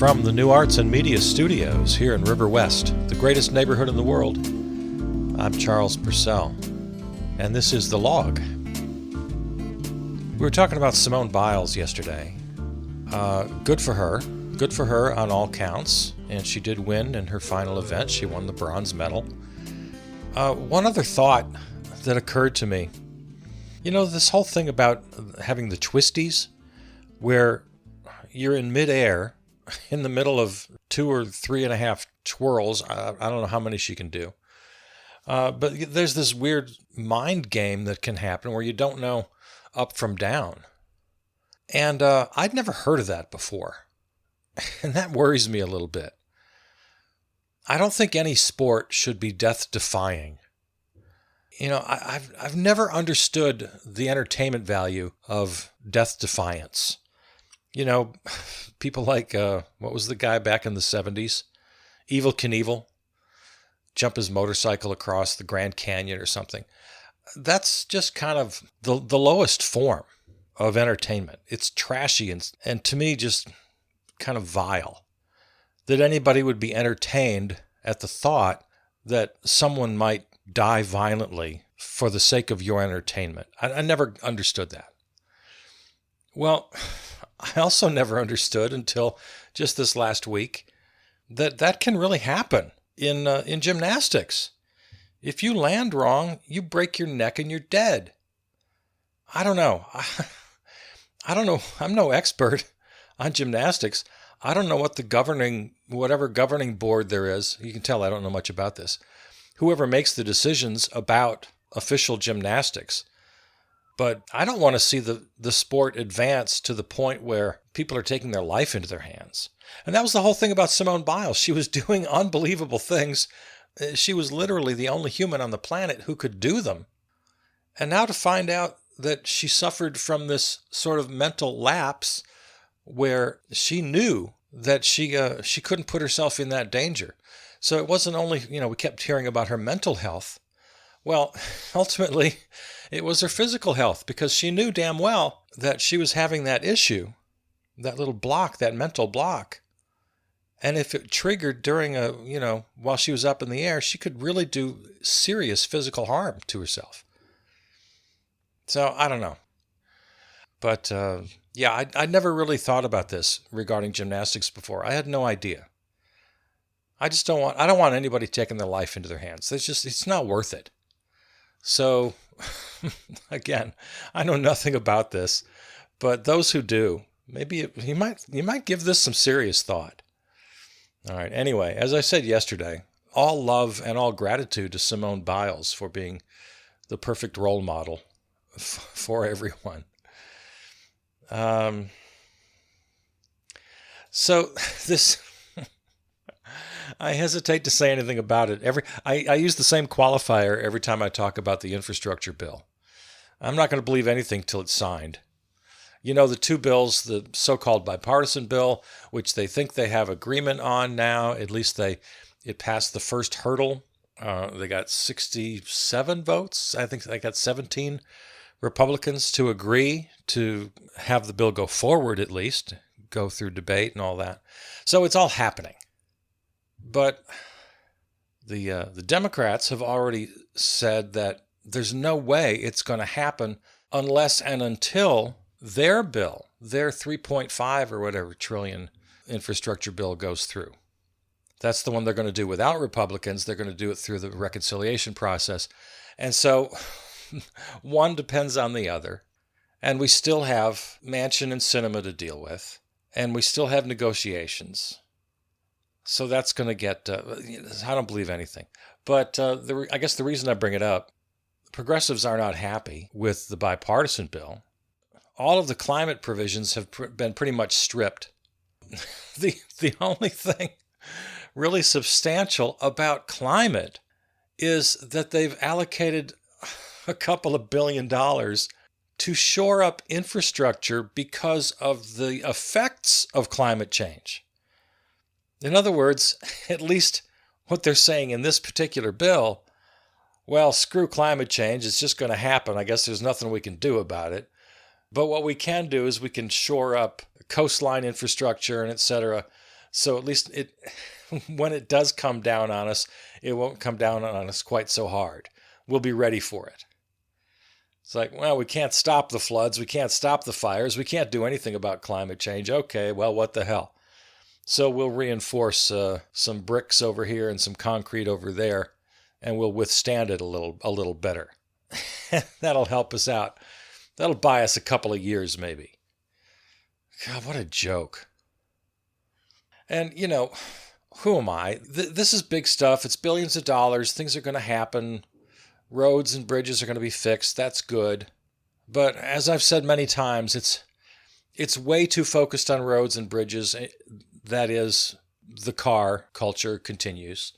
From the New Arts and Media Studios here in River West, the greatest neighborhood in the world, I'm Charles Purcell, and this is The Log. We were talking about Simone Biles yesterday. Good for her on all counts, and she did win in her final event. She won the bronze medal. One other thought that occurred to me, this whole thing about having the twisties, where you're in midair, in the middle of 2 or 3.5 twirls. I don't know how many she can do. But there's this weird mind game that can happen where you don't know up from down. And I'd never heard of that before. And that worries me a little bit. I don't think any sport should be death-defying. I've never understood the entertainment value of death defiance. People like, what was the guy back in the 70s? Evel Knievel. Jump his motorcycle across the Grand Canyon or something. That's just kind of the lowest form of entertainment. It's trashy and to me just kind of vile. That anybody would be entertained at the thought that someone might die violently for the sake of your entertainment. I never understood that. Well, I also never understood until just this last week that can really happen in gymnastics. If you land wrong, you break your neck and you're dead. I don't know. I don't know. I'm no expert on gymnastics. I don't know what whatever governing board there is. You can tell I don't know much about this. Whoever makes the decisions about official gymnastics. But I don't want to see the sport advance to the point where people are taking their life into their hands. And that was the whole thing about Simone Biles. She was doing unbelievable things. She was literally the only human on the planet who could do them. And now to find out that she suffered from this sort of mental lapse where she knew that she couldn't put herself in that danger. So it wasn't only, we kept hearing about her mental health. Well, ultimately, it was her physical health, because she knew damn well that she was having that issue, that little block, that mental block. And if it triggered during while she was up in the air, she could really do serious physical harm to herself. So I don't know. But I never really thought about this regarding gymnastics before. I had no idea. I don't want anybody taking their life into their hands. It's not worth it. So, again, I know nothing about this, but those who do, maybe you might give this some serious thought. All right. Anyway, as I said yesterday, all love and all gratitude to Simone Biles for being the perfect role model for everyone. So this. I hesitate to say anything about it. I use the same qualifier every time I talk about the infrastructure bill. I'm not going to believe anything till it's signed. The two bills, the so-called bipartisan bill, which they think they have agreement on now, at least it passed the first hurdle. They got 67 votes. I think they got 17 Republicans to agree to have the bill go forward, at least, go through debate and all that. So it's all happening. But the Democrats have already said that there's no way it's going to happen unless and until their bill, their 3.5 or whatever trillion infrastructure bill goes through. That's the one they're going to do without Republicans. They're going to do it through the reconciliation process. And so one depends on the other. And we still have Manchin and Sinema to deal with. And we still have negotiations. So that's going to get, I don't believe anything. But I guess the reason I bring it up, progressives are not happy with the bipartisan bill. All of the climate provisions have been pretty much stripped. The only thing really substantial about climate is that they've allocated a couple of $1 billion to shore up infrastructure because of the effects of climate change. In other words, at least what they're saying in this particular bill, well, screw climate change. It's just going to happen. I guess there's nothing we can do about it. But what we can do is we can shore up coastline infrastructure and et cetera. So at least when it does come down on us, it won't come down on us quite so hard. We'll be ready for it. It's like, well, we can't stop the floods. We can't stop the fires. We can't do anything about climate change. Okay, well, what the hell? So we'll reinforce some bricks over here and some concrete over there, and we'll withstand it a little better. That'll help us out. That'll buy us a couple of years, maybe. God, what a joke. And, who am I? This is big stuff. It's billions of dollars. Things are going to happen. Roads and bridges are going to be fixed. That's good. But as I've said many times, it's way too focused on roads and bridges. That is, the car culture continues.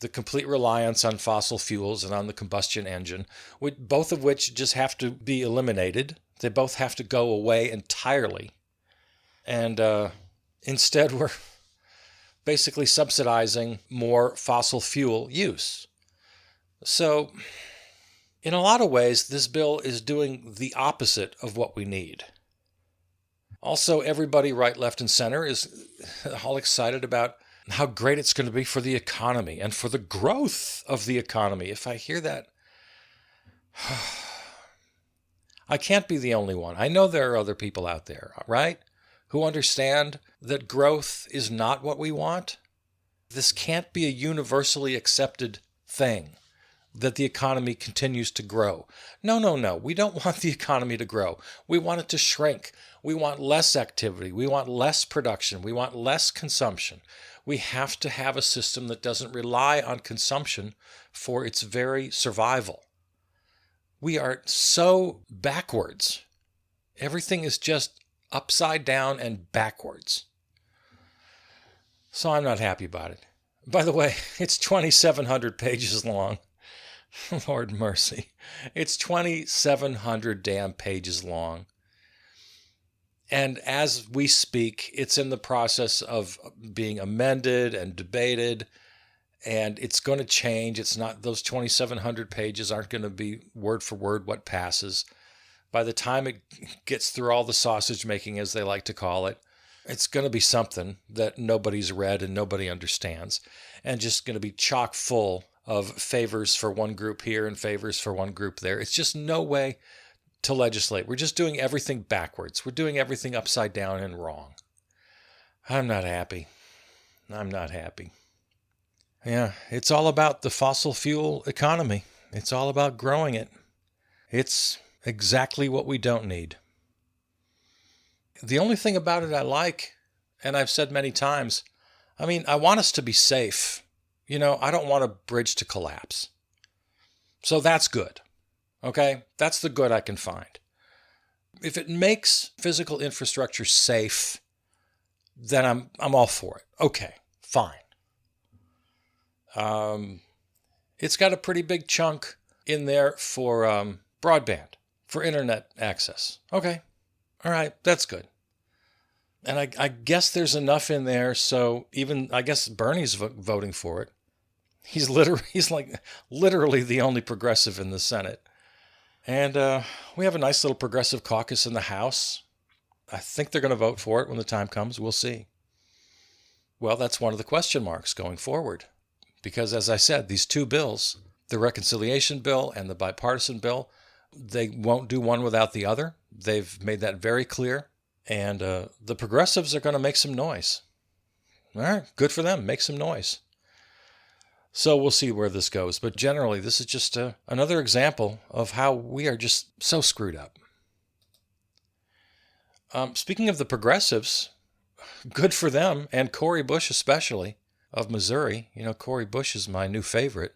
The complete reliance on fossil fuels and on the combustion engine, both of which just have to be eliminated. They both have to go away entirely. And instead, we're basically subsidizing more fossil fuel use. So, in a lot of ways, this bill is doing the opposite of what we need. Also, everybody right, left, and center is all excited about how great it's going to be for the economy and for the growth of the economy. If I hear that, I can't be the only one. I know there are other people out there, right, who understand that growth is not what we want. This can't be a universally accepted thing, that the economy continues to grow. No. We don't want the economy to grow. We want it to shrink. We want less activity. We want less production. We want less consumption. We have to have a system that doesn't rely on consumption for its very survival. We are so backwards. Everything is just upside down and backwards. So I'm not happy about it. By the way, it's 2,700 pages long. Lord mercy. It's 2,700 damn pages long. And as we speak, it's in the process of being amended and debated, and it's going to change. It's not, those 2,700 pages aren't going to be word for word what passes. By the time it gets through all the sausage making, as they like to call it, it's going to be something that nobody's read and nobody understands, and just going to be chock full of favors for one group here and favors for one group there. It's just no way to legislate. We're just doing everything backwards. We're doing everything upside down and wrong. I'm not happy. Yeah, it's all about the fossil fuel economy. It's all about growing it. It's exactly what we don't need. The only thing about it I like, and I've said many times, I want us to be safe. I don't want a bridge to collapse. So that's good. Okay? That's the good I can find. If it makes physical infrastructure safe, then I'm all for it. Okay, fine. It's got a pretty big chunk in there for broadband, for internet access. Okay. All right, that's good. And I guess there's enough in there, so even, I guess Bernie's voting for it. He's like literally the only progressive in the Senate. And we have a nice little progressive caucus in the House. I think they're going to vote for it when the time comes. We'll see. Well, that's one of the question marks going forward. Because as I said, these two bills, the reconciliation bill and the bipartisan bill, they won't do one without the other. They've made that very clear. And the progressives are going to make some noise. All right, good for them. Make some noise. So we'll see where this goes. But generally, this is just another example of how we are just so screwed up. Speaking of the progressives, good for them, and Cori Bush especially, of Missouri. Cori Bush is my new favorite.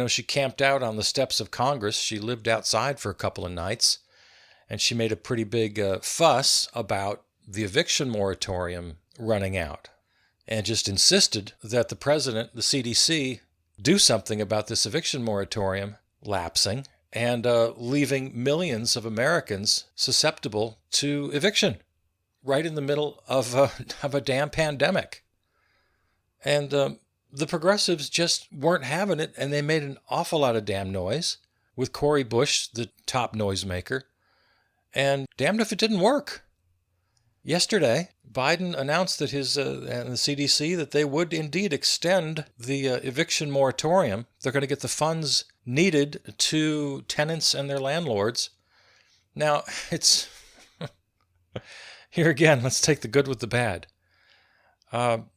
She camped out on the steps of Congress. She lived outside for a couple of nights, and she made a pretty big fuss about the eviction moratorium running out, and just insisted that the president, the CDC, do something about this eviction moratorium lapsing and leaving millions of Americans susceptible to eviction right in the middle of a damn pandemic. And the progressives just weren't having it, and they made an awful lot of damn noise with Cori Bush, the top noisemaker, and damned if it didn't work. Yesterday, Biden announced that his and the CDC that they would indeed extend the eviction moratorium. They're going to get the funds needed to tenants and their landlords. Now, it's here again, let's take the good with the bad.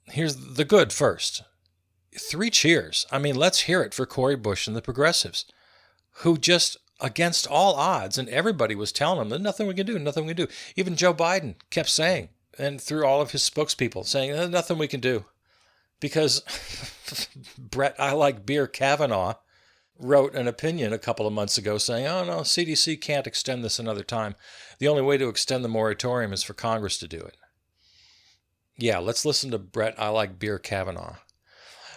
Here's the good first. 3 cheers. I mean, let's hear it for Cori Bush and the progressives, who just, against all odds, and everybody was telling them, there's nothing we can do, nothing we can do. Even Joe Biden kept saying, and through all of his spokespeople, saying, there's nothing we can do. Because Brett I Like Beer Kavanaugh wrote an opinion a couple of months ago saying, oh no, CDC can't extend this another time. The only way to extend the moratorium is for Congress to do it. Yeah, let's listen to Brett I Like Beer Kavanaugh.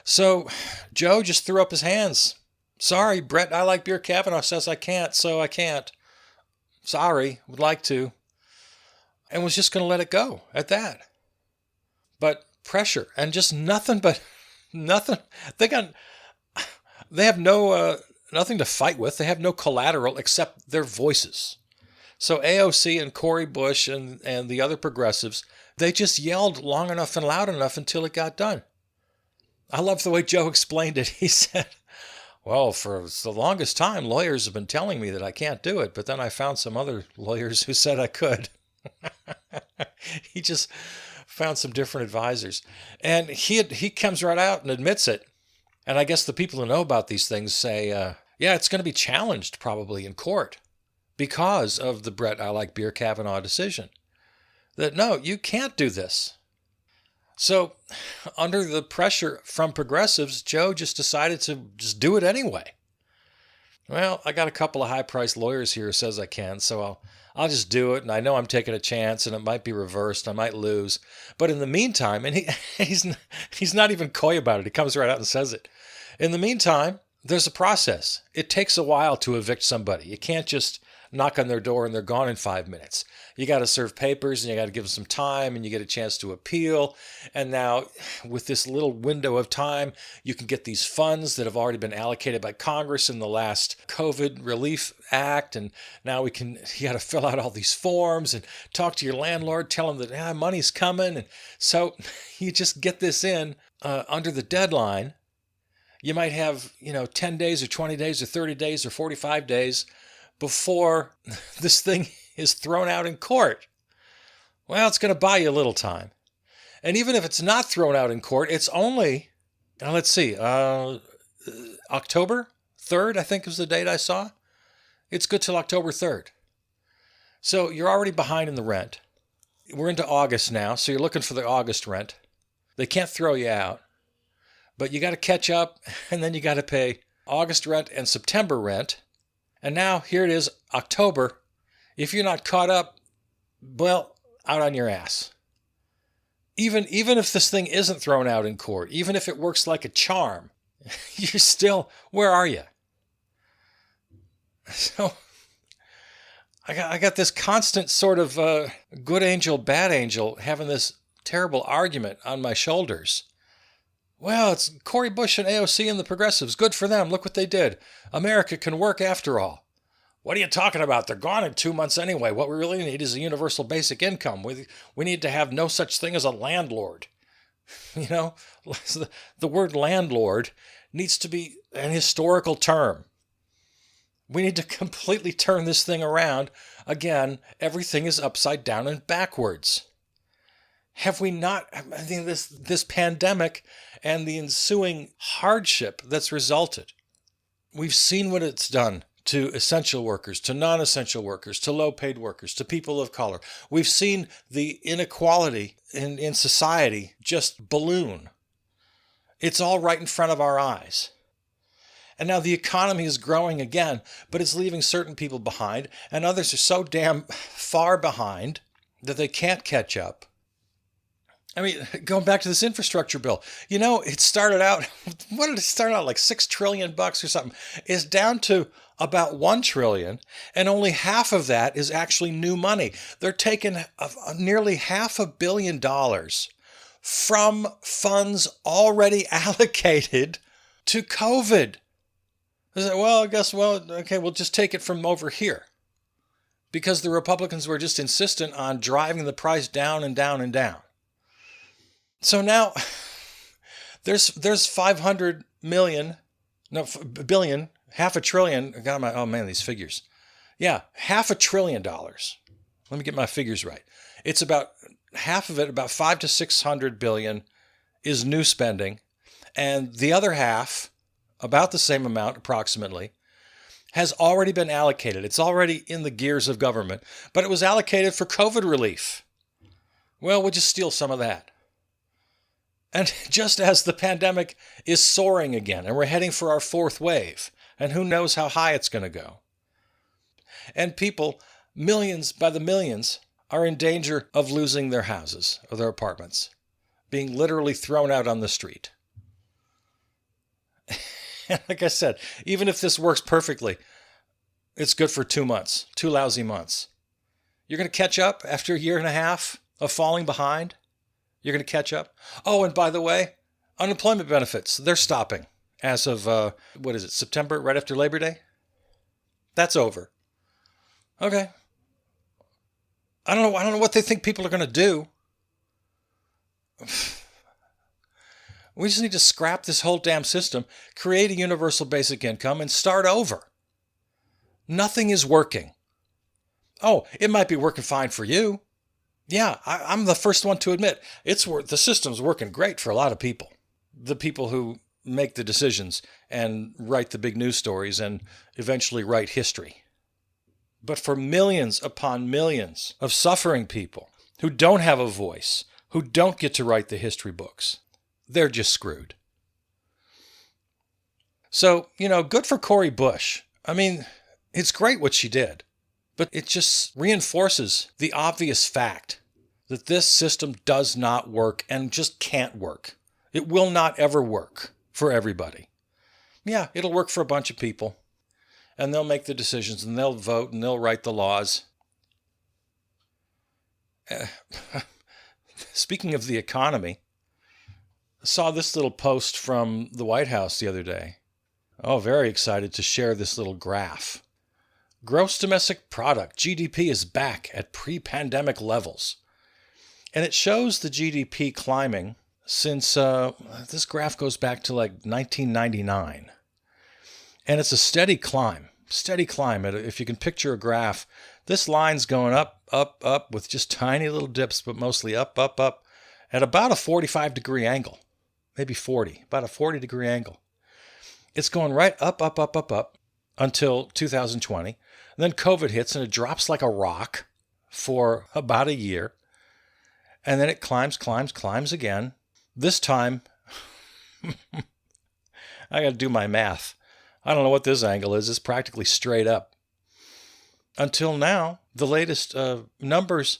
So Joe just threw up his hands. Sorry, Brett I Like Beer Kavanaugh says I can't, so I can't. Sorry, would like to. And was just going to let it go at that. But pressure and just nothing but nothing. They have no nothing to fight with. They have no collateral except their voices. So AOC and Cori Bush and the other progressives, they just yelled long enough and loud enough until it got done. I love the way Joe explained it. He said, well, for the longest time, lawyers have been telling me that I can't do it, but then I found some other lawyers who said I could. He just found some different advisors. And he comes right out and admits it. And I guess the people who know about these things say, yeah, it's going to be challenged probably in court because of the Brett I Like Beer Kavanaugh decision. That, no, you can't do this. So under the pressure from progressives, Joe just decided to just do it anyway. Well, I got a couple of high-priced lawyers here who says I can, so I'll just do it. And I know I'm taking a chance, and it might be reversed. I might lose. But in the meantime, and he's not even coy about it. He comes right out and says it. In the meantime, there's a process. It takes a while to evict somebody. You can't just knock on their door and they're gone in 5 minutes. You got to serve papers and you got to give them some time and you get a chance to appeal. And now with this little window of time, you can get these funds that have already been allocated by Congress in the last COVID Relief Act. And now you got to fill out all these forms and talk to your landlord, tell them that money's coming. And so you just get this in under the deadline. You might have, 10 days or 20 days or 30 days or 45 days before this thing is thrown out in court. Well, it's going to buy you a little time. And even if it's not thrown out in court, it's only, let's see, October 3rd, I think is the date I saw. It's good till October 3rd. So you're already behind in the rent. We're into August now, so you're looking for the August rent. They can't throw you out, but you got to catch up, and then you got to pay August rent and September rent. And now, here it is, October. If you're not caught up, well, out on your ass. Even if this thing isn't thrown out in court, even if it works like a charm, you're still, where are you? So, I got this constant sort of good angel, bad angel having this terrible argument on my shoulders. Well, it's Cori Bush and AOC and the progressives. Good for them. Look what they did. America can work after all. What are you talking about? They're gone in 2 months anyway. What we really need is a universal basic income. We need to have no such thing as a landlord. The word landlord needs to be an historical term. We need to completely turn this thing around. Again, everything is upside down and backwards. Have we not, this pandemic and the ensuing hardship that's resulted, we've seen what it's done to essential workers, to non-essential workers, to low-paid workers, to people of color. We've seen the inequality in society just balloon. It's all right in front of our eyes. And now the economy is growing again, but it's leaving certain people behind, and others are so damn far behind that they can't catch up. I mean, going back to this infrastructure bill, it started out, what did it start out, like $6 trillion or something? It's down to about $1 trillion, and only half of that is actually new money. They're taking nearly $500 million from funds already allocated to COVID. I said, okay, we'll just take it from over here. Because the Republicans were just insistent on driving the price down and down and down. So now there's 500 million, no, billion, half a trillion. Oh man, these figures. Yeah, $500 billion. Let me get my figures right. It's about half of it, about 500 to 600 billion, is new spending. And the other half, about the same amount approximately, has already been allocated. It's already in the gears of government, but it was allocated for COVID relief. Well, we'll just steal some of that. And just as the pandemic is soaring again, and we're heading for our fourth wave, and who knows how high it's going to go. And people, millions by the millions, are in danger of losing their houses or their apartments, being literally thrown out on the street. Like I said, even if this works perfectly, it's good for 2 months, 2 lousy months. You're going to catch up after a year and a half of falling behind? You're going to catch up? Oh, and by the way, unemployment benefits, they're stopping as of, September, right after Labor Day? That's over. Okay. I don't know what they think people are going to do. We just need to scrap this whole damn system, create a universal basic income, and start over. Nothing is working. Oh, it might be working fine for you. Yeah, I'm the first one to admit the system's working great for a lot of people. The people who make the decisions and write the big news stories and eventually write history. But for millions upon millions of suffering people who don't have a voice, who don't get to write the history books, they're just screwed. So, good for Cori Bush. I mean, it's great what she did, but it just reinforces the obvious fact that this system does not work and just can't work. It will not ever work for everybody. Yeah, it'll work for a bunch of people, and they'll make the decisions, and they'll vote, and they'll write the laws. Speaking of the economy, I saw this little post from the White House the other day. Oh, very excited to share this little graph. Gross domestic product, GDP, is back at pre-pandemic levels. And it shows the GDP climbing since, this graph goes back to like 1999. And it's a steady climb. If you can picture a graph, this line's going up, up, up with just tiny little dips, but mostly up, up, up at about a 45-degree angle. Maybe 40, about a 40-degree angle. It's going right up, up, up, up, up until 2020. And then COVID hits and it drops like a rock for about a year. And then it climbs again. This time, I got to do my math. I don't know what this angle is. It's practically straight up. Until now, the latest numbers,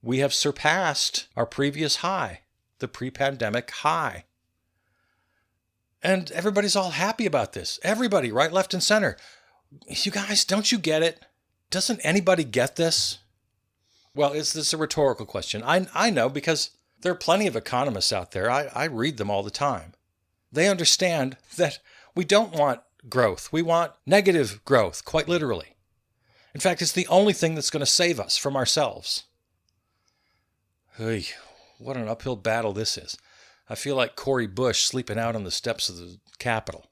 we have surpassed our previous high, the pre-pandemic high. And everybody's all happy about this. Everybody, right, left, and center. You guys, don't you get it? Doesn't anybody get this? Well, is this a rhetorical question? I know, because there are plenty of economists out there. I read them all the time. They understand that we don't want growth. We want negative growth, quite literally. In fact, it's the only thing that's going to save us from ourselves. Hey, what an uphill battle this is. I feel like Cori Bush sleeping out on the steps of the Capitol.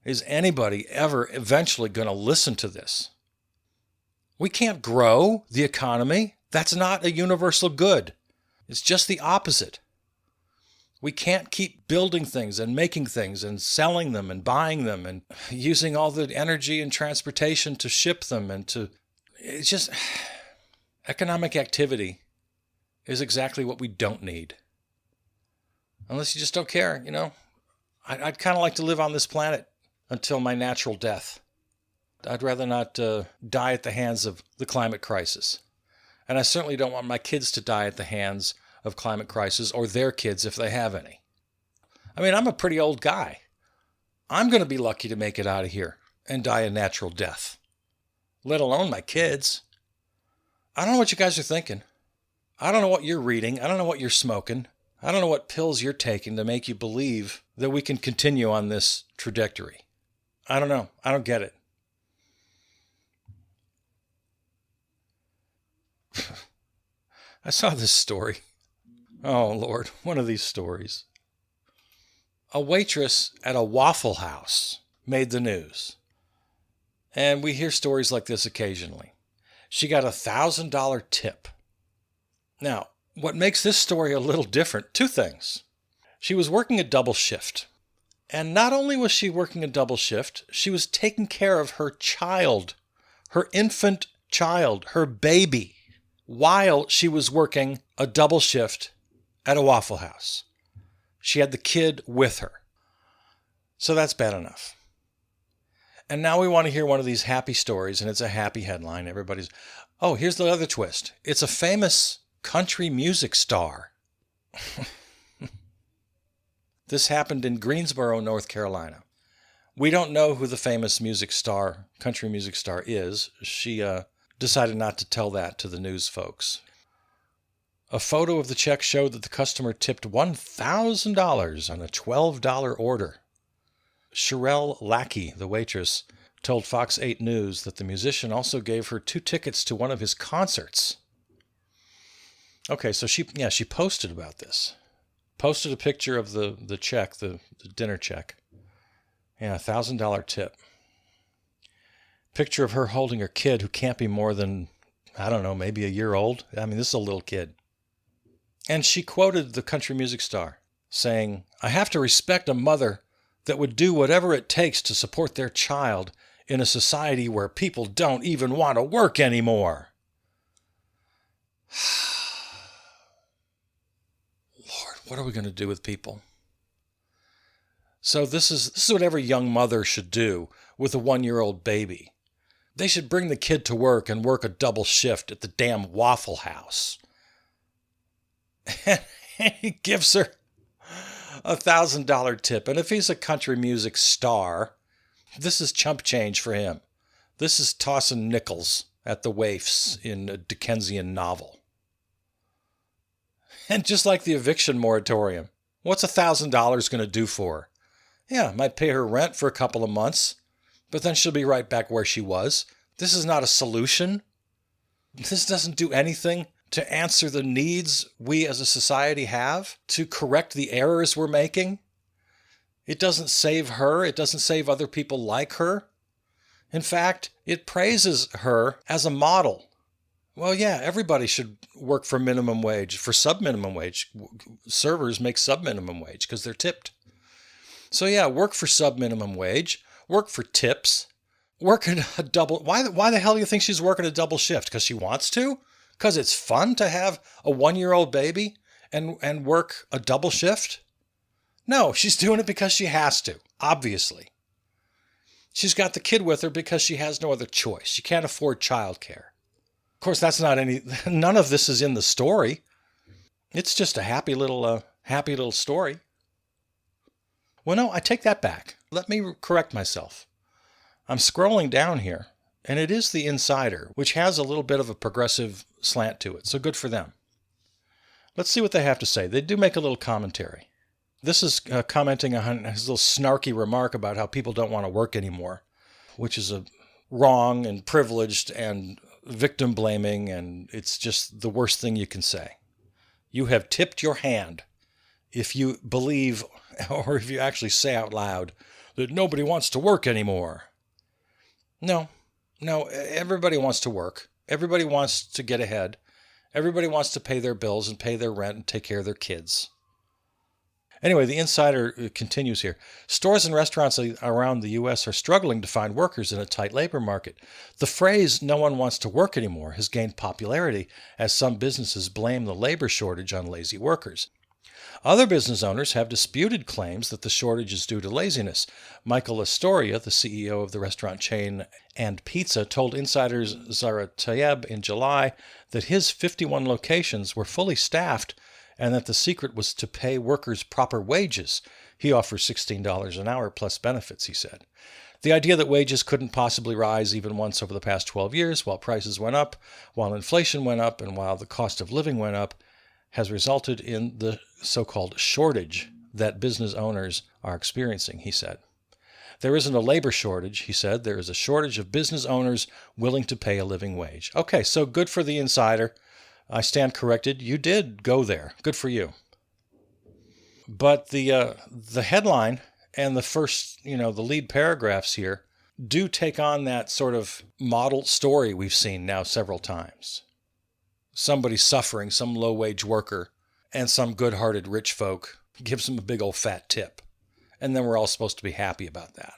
Is anybody ever eventually going to listen to this? We can't grow the economy. That's not a universal good. It's just the opposite. We can't keep building things and making things and selling them and buying them and using all the energy and transportation to ship them it's just, economic activity is exactly what we don't need. Unless you just don't care, I'd kind of like to live on this planet until my natural death. I'd rather not die at the hands of the climate crisis. And I certainly don't want my kids to die at the hands of climate crisis, or their kids if they have any. I mean, I'm a pretty old guy. I'm going to be lucky to make it out of here and die a natural death, let alone my kids. I don't know what you guys are thinking. I don't know what you're reading. I don't know what you're smoking. I don't know what pills you're taking to make you believe that we can continue on this trajectory. I don't know. I don't get it. I saw this story. Oh, Lord, one of these stories. A waitress at a Waffle House made the news. And we hear stories like this occasionally. She got a $1,000 tip. Now, what makes this story a little different, two things. She was working a double shift. And not only was she working a double shift, she was taking care of her child, her infant child, her baby, while she was working a double shift at a Waffle House. She had the kid with her. So that's bad enough. And now we want to hear one of these happy stories, and it's a happy headline. Everybody's, oh, here's the other twist. It's a famous country music star. This happened in Greensboro, North Carolina. We don't know who the famous music star, country music star is. She decided not to tell that to the news folks. A photo of the check showed that the customer tipped $1,000 on a $12 order. Sherelle Lackey, the waitress, told Fox 8 News that the musician also gave her 2 tickets to one of his concerts. Okay, so she posted about this. Posted a picture of the check, the dinner check. Yeah, $1,000 tip. Picture of her holding her kid who can't be more than, I don't know, maybe a year old. I mean, this is a little kid. And she quoted the country music star, saying, "I have to respect a mother that would do whatever it takes to support their child in a society where people don't even want to work anymore." Lord, what are we going to do with people? So this is what every young mother should do with a 1-year-old baby. They should bring the kid to work and work a double shift at the damn Waffle House. And he gives her a $1,000 tip. And if he's a country music star, this is chump change for him. This is tossing nickels at the waifs in a Dickensian novel. And just like the eviction moratorium, what's $1,000 going to do for her? Yeah, might pay her rent for a couple of months, but then she'll be right back where she was. This is not a solution. This doesn't do anything to answer the needs we as a society have, to correct the errors we're making. It doesn't save her. It doesn't save other people like her. In fact, it praises her as a model. Well, yeah, everybody should work for minimum wage, for sub-minimum wage. Servers make sub-minimum wage because they're tipped. So yeah, work for sub-minimum wage, work for tips, work at a double... Why the hell do you think she's working a double shift? Because she wants to? Because it's fun to have a 1-year-old baby and work a double shift? No, she's doing it because she has to, obviously. She's got the kid with her because she has no other choice. She can't afford childcare. Of course, that's not none of this is in the story. It's just a happy little story. Well, no, I take that back. Let me correct myself. I'm scrolling down here, and it is the Insider, which has a little bit of a progressive slant to it, so good for them. Let's see what they have to say. They do make a little commentary. This is commenting on his little snarky remark about how people don't want to work anymore, which is a wrong and privileged and victim-blaming, and it's just the worst thing you can say. You have tipped your hand if you believe, or if you actually say out loud, that nobody wants to work anymore. No, everybody wants to work. Everybody wants to get ahead. Everybody wants to pay their bills and pay their rent and take care of their kids. Anyway, the Insider continues here. Stores and restaurants around the U.S. are struggling to find workers in a tight labor market. The phrase, "no one wants to work anymore," has gained popularity as some businesses blame the labor shortage on lazy workers. Other business owners have disputed claims that the shortage is due to laziness. Michael Astoria, the CEO of the restaurant chain And Pizza, told Insider's Zara Tayeb in July that his 51 locations were fully staffed and that the secret was to pay workers proper wages. He offers $16 an hour plus benefits, he said. The idea that wages couldn't possibly rise even once over the past 12 years while prices went up, while inflation went up, and while the cost of living went up, has resulted in the so-called shortage that business owners are experiencing, he said. There isn't a labor shortage, he said. There is a shortage of business owners willing to pay a living wage. Okay, so good for the insider. I stand corrected. You did go there. Good for you. But the headline and the first, the lead paragraphs here do take on that sort of model story we've seen now several times. Somebody suffering, some low-wage worker, and some good-hearted rich folk gives them a big old fat tip. And then we're all supposed to be happy about that.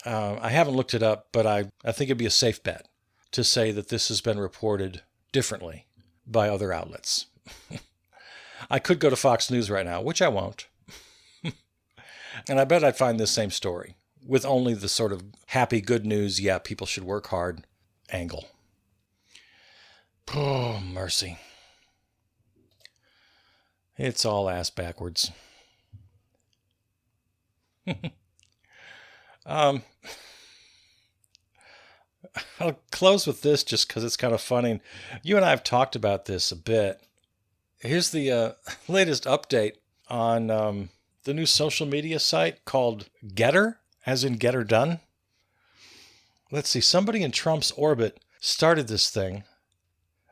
I haven't looked it up, but I think it'd be a safe bet to say that this has been reported differently by other outlets. I could go to Fox News right now, which I won't. And I bet I'd find this same story with only the sort of happy good news, yeah, people should work hard angle. Oh, mercy. It's all ass backwards. I'll close with this just because it's kind of funny. You and I have talked about this a bit. Here's the latest update on the new social media site called Getter, as in Get Her Done. Let's see, somebody in Trump's orbit started this thing.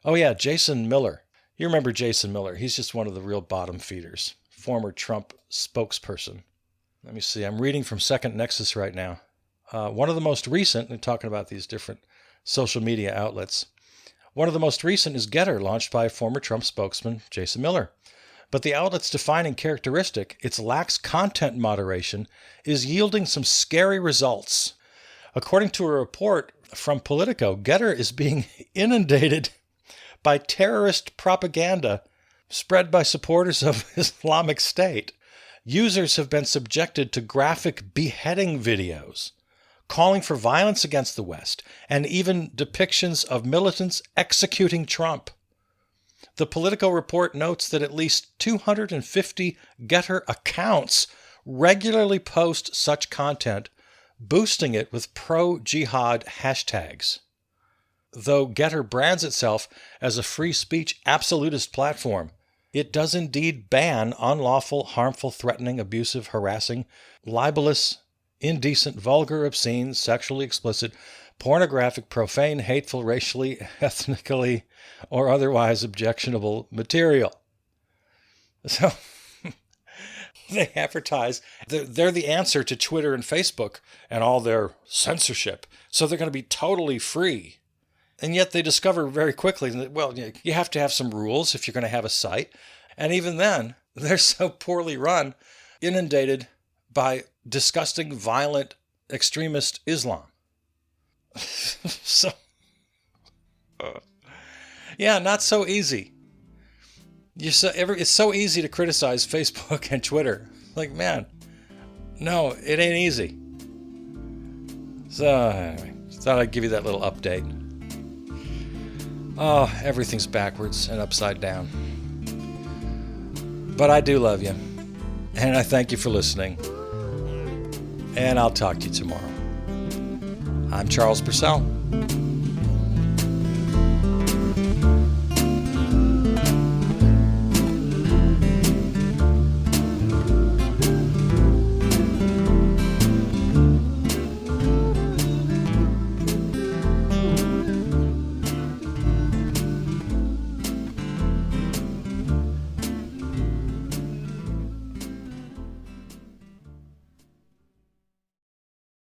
Oh yeah, Jason Miller. You remember Jason Miller. He's just one of the real bottom feeders. Former Trump spokesperson. Let me see. I'm reading from Second Nexus right now. One of the most recent, and talking about these different social media outlets, one of the most recent is Getter, launched by former Trump spokesman Jason Miller. But the outlet's defining characteristic, its lax content moderation, is yielding some scary results. According to a report from Politico, Getter is being inundated by terrorist propaganda spread by supporters of Islamic State. Users have been subjected to graphic beheading videos, calling for violence against the West, and even depictions of militants executing Trump. The Politico report notes that at least 250 Getter accounts regularly post such content, boosting it with pro-jihad hashtags. Though Getter brands itself as a free speech absolutist platform, it does indeed ban unlawful, harmful, threatening, abusive, harassing, libelous, indecent, vulgar, obscene, sexually explicit, pornographic, profane, hateful, racially, ethnically, or otherwise objectionable material. So they advertise. They're the answer to Twitter and Facebook and all their censorship. So they're going to be totally free. And yet they discover very quickly that, well, you have to have some rules if you're going to have a site. And even then, they're so poorly run, inundated by disgusting, violent, extremist Islam. Yeah, not so easy. It's so easy to criticize Facebook and Twitter. Like, man, no, it ain't easy. So anyway, thought I'd give you that little update. Oh, everything's backwards and upside down. But I do love you. And I thank you for listening. And I'll talk to you tomorrow. I'm Charles Purcell.